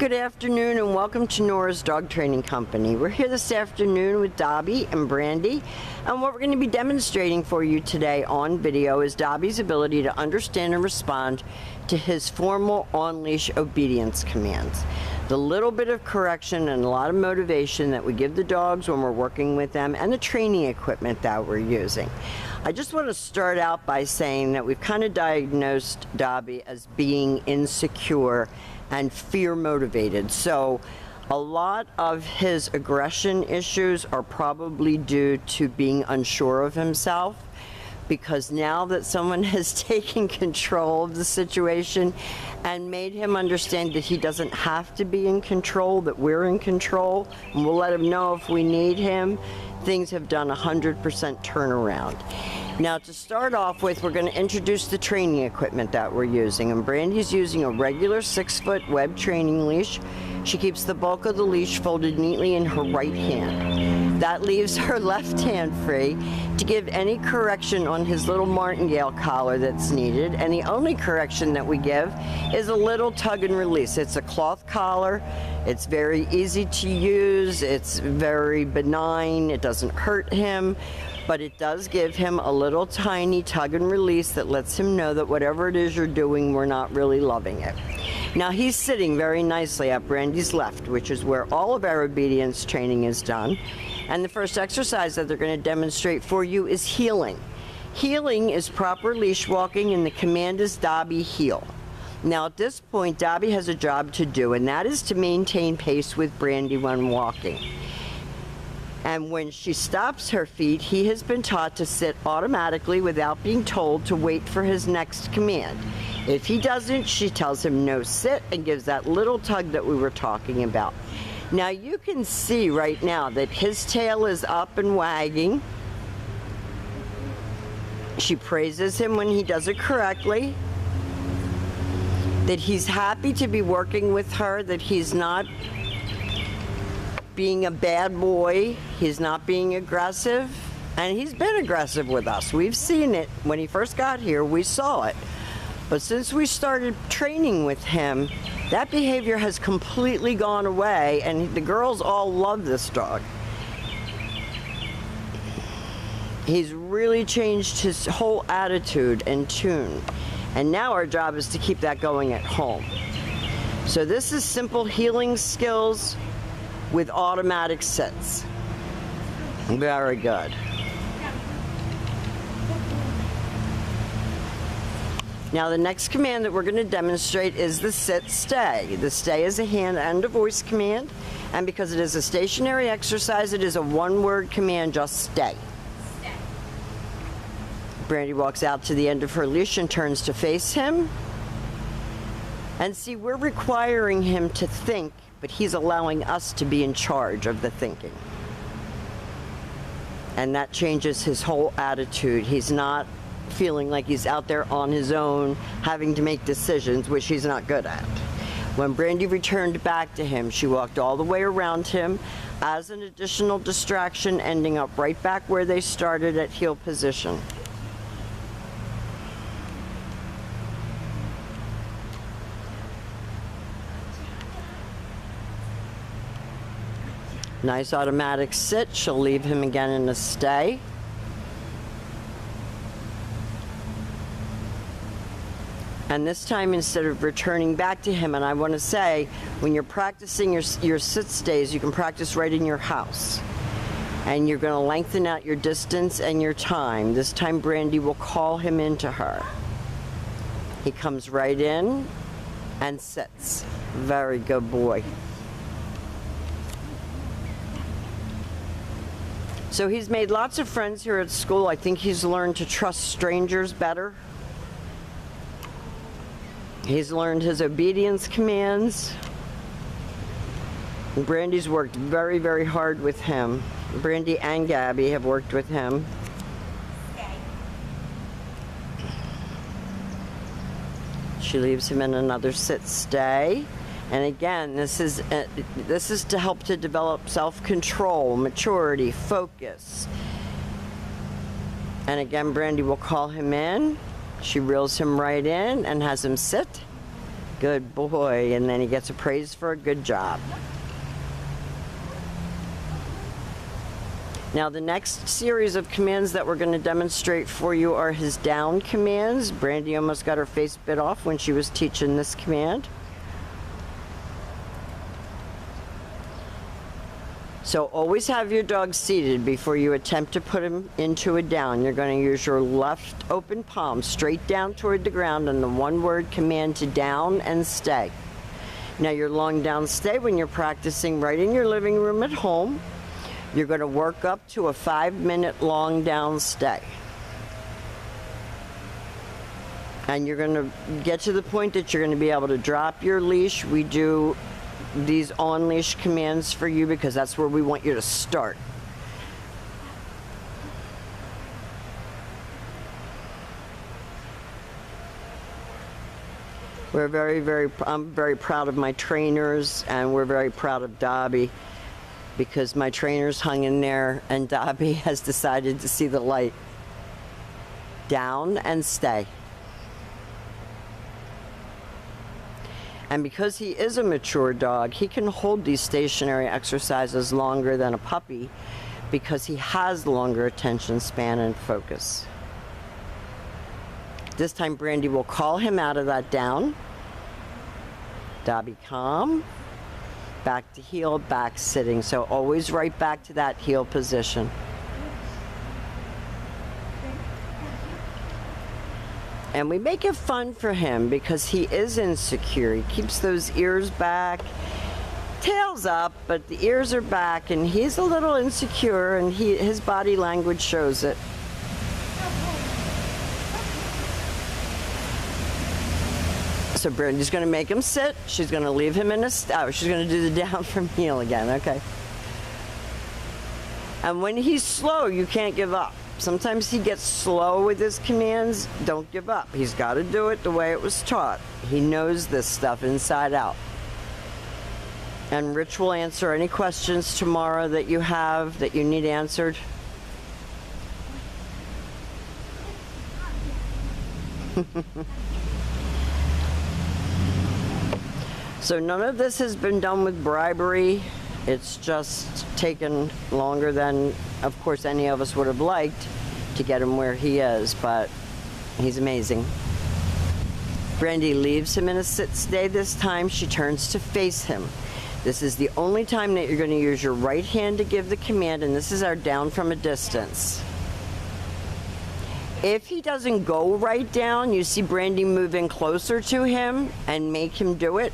Good afternoon and welcome to Nora's Dog Training Company. We're here this afternoon with Dobbie and Brandy, and what we're going to be demonstrating for you today on video is Dobbie's ability to understand and respond to his formal on-leash obedience commands. The little bit of correction and a lot of motivation that we give the dogs when we're working with them, and the training equipment that we're using. I just want to start out by saying that we've kind of diagnosed Dobbie as being insecure and fear motivated. So a lot of his aggression issues are probably due to being unsure of himself, because now that someone has taken control of the situation and made him understand that he doesn't have to be in control, that we're in control, and we'll let him know if we need him, things have done 100% turnaround. Now, to start off with, we're going to introduce the training equipment that we're using. And Brandy's using a regular 6-foot web training leash. She keeps the bulk of the leash folded neatly in her right hand. That leaves her left hand free to give any correction on his little martingale collar that's needed. And the only correction that we give is a little tug and release. It's a cloth collar. It's very easy to use. It's very benign. It doesn't hurt him. But it does give him a little tiny tug and release that lets him know that whatever it is you're doing, we're not really loving it. Now, he's sitting very nicely at Brandy's left, which is where all of our obedience training is done. And the first exercise that they're going to demonstrate for you is heeling. Heeling is proper leash walking, and the command is Dobbie heel. Now, at this point, Dobbie has a job to do, and that is to maintain pace with Brandy when walking. And when she stops her feet, he has been taught to sit automatically without being told to wait for his next command. If he doesn't, she tells him no sit and gives that little tug that we were talking about. Now, you can see right now that his tail is up and wagging. She praises him when he does it correctly, that he's happy to be working with her, that he's not being a bad boy, he's not being aggressive, and he's been aggressive with us. We've seen it. When he first got here, we saw it. But since we started training with him, that behavior has completely gone away, and the girls all love this dog. He's really changed his whole attitude and tune. And now our job is to keep that going at home. So this is simple heeling skills with automatic sits. Very good. Now, the next command that we're going to demonstrate is the sit stay. The stay is a hand and a voice command, and because it is a stationary exercise, it is a one-word command, just stay. Stay. Brandy walks out to the end of her leash and turns to face him. And see, we're requiring him to think, but he's allowing us to be in charge of the thinking. And that changes his whole attitude. He's not feeling like he's out there on his own, having to make decisions, which he's not good at. When Brandy returned back to him, she walked all the way around him as an additional distraction, ending up right back where they started at heel position. Nice automatic sit. She'll leave him again in a stay. And this time, instead of returning back to him, and I want to say, when you're practicing your sit stays, you can practice right in your house. And you're going to lengthen out your distance and your time. This time, Brandy will call him into her. He comes right in and sits. Very good boy. So he's made lots of friends here at school. I think he's learned to trust strangers better. He's learned his obedience commands. Brandy's worked very, very hard with him. Brandy and Gabby have worked with him. She leaves him in another sit stay. And again, this is to help to develop self-control, maturity, focus. And again, Brandy will call him in. She reels him right in and has him sit. Good boy. And then he gets a praise for a good job. Now the next series of commands that we're going to demonstrate for you are his down commands. Brandy almost got her face bit off when she was teaching this command. So always have your dog seated before you attempt to put him into a down. You're going to use your left open palm straight down toward the ground and the one-word command to down and stay. Now your long down stay, when you're practicing right in your living room at home, you're going to work up to a 5-minute long down stay. And you're going to get to the point that you're going to be able to drop your leash. We do these on-leash commands for you because that's where we want you to start. I'm very proud of my trainers, and we're very proud of Dobbie, because my trainers hung in there and Dobbie has decided to see the light. Down and stay. And because he is a mature dog, he can hold these stationary exercises longer than a puppy because he has longer attention span and focus. This time Brandy will call him out of that down. Dobbie calm. Back to heel, back sitting. So always right back to that heel position. And we make it fun for him because he is insecure. He keeps those ears back, tail's up, but the ears are back, and he's a little insecure, and his body language shows it. So Brandy's going to make him sit. She's going to leave him in a she's going to do the down from heel again, okay? And when he's slow, you can't give up. Sometimes he gets slow with his commands. Don't give up. He's got to do it the way it was taught. He knows this stuff inside out. And Rich will answer any questions tomorrow that you have that you need answered. So none of this has been done with bribery. It's just taken longer than, of course, any of us would have liked to get him where he is, but he's amazing. Brandy leaves him in a sit-stay this time. She turns to face him. This is the only time that you're going to use your right hand to give the command, and this is our down from a distance. If he doesn't go right down, you see Brandy move in closer to him and make him do it.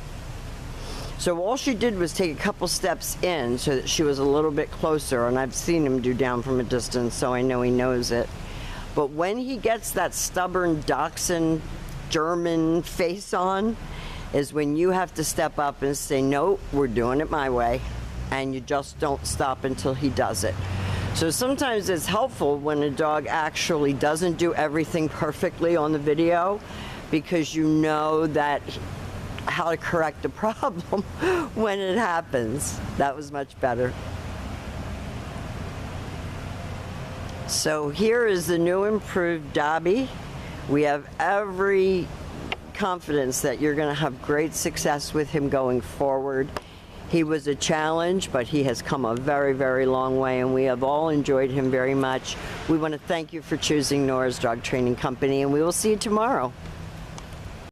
So all she did was take a couple steps in so that she was a little bit closer, and I've seen him do down from a distance, so I know he knows it. But when he gets that stubborn Dachshund German face on is when you have to step up and say, no, we're doing it my way, and you just don't stop until he does it. So sometimes it's helpful when a dog actually doesn't do everything perfectly on the video, because you know that how to correct the problem when it happens. That was much better. So here is the new improved Dobbie. We have every confidence that you're going to have great success with him going forward. He was a challenge, but he has come a very, very long way, and we have all enjoyed him very much. We want to thank you for choosing Nora's Dog Training Company, and we will see you tomorrow.